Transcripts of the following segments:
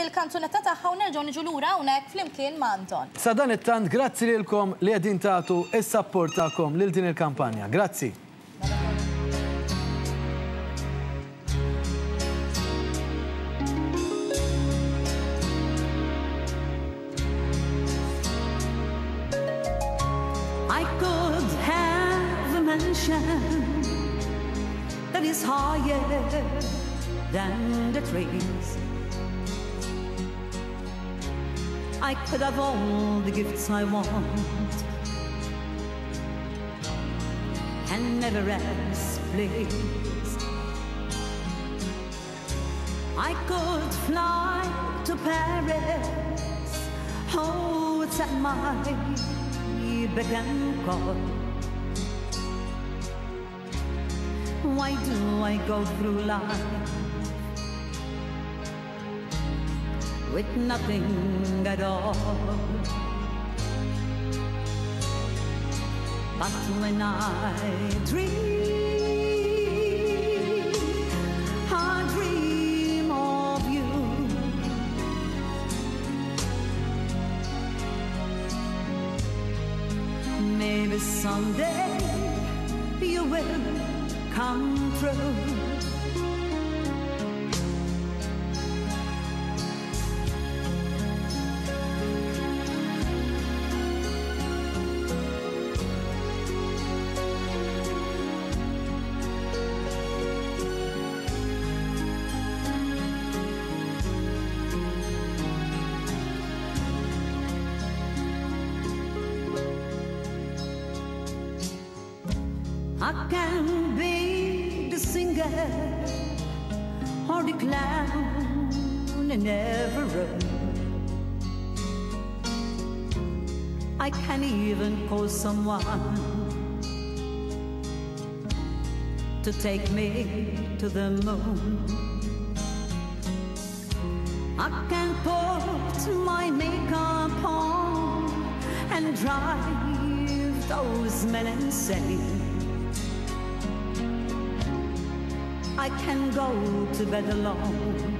bil-kanzunetta tagħha u nerġgħu niġu lura hawnhekk flimkien ma' Anton. Sa dan it-tant grazzi lilkom li qegħdin tagħtu is-sapport tagħkom lil din il-kampanja. Grazzi. I could have a mansion that is higher than the trees. I could have all the gifts I want and never ask, please. I could fly to Paris. Oh, it's at my beck and call. Why do I go through life with nothing at all? But when I dream of you. Maybe someday you will come true. I can be the singer or the clown in every room. I can even call someone to take me to the moon. I can put my makeup on and drive those men insane. I can go to bed alone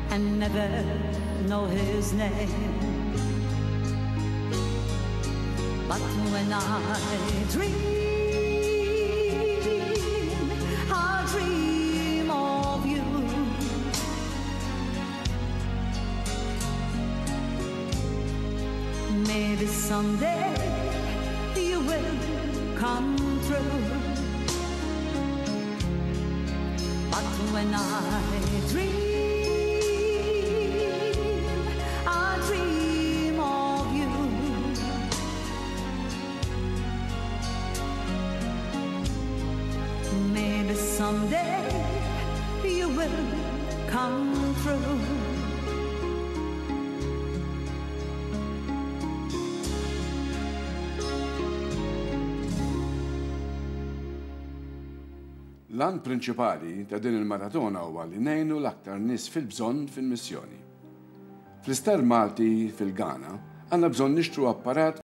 and never know his name. But when I dream of you. Maybe someday you will come true. But when I dream of you. Maybe someday you will come true. L-għan prinċipali ta' din il-maratona huwa li ngħinu l-aktar nies fil-bżonn fil-missjoni. Fl-Ister Malti fil-Ghana għandna bżonn nixtru apparat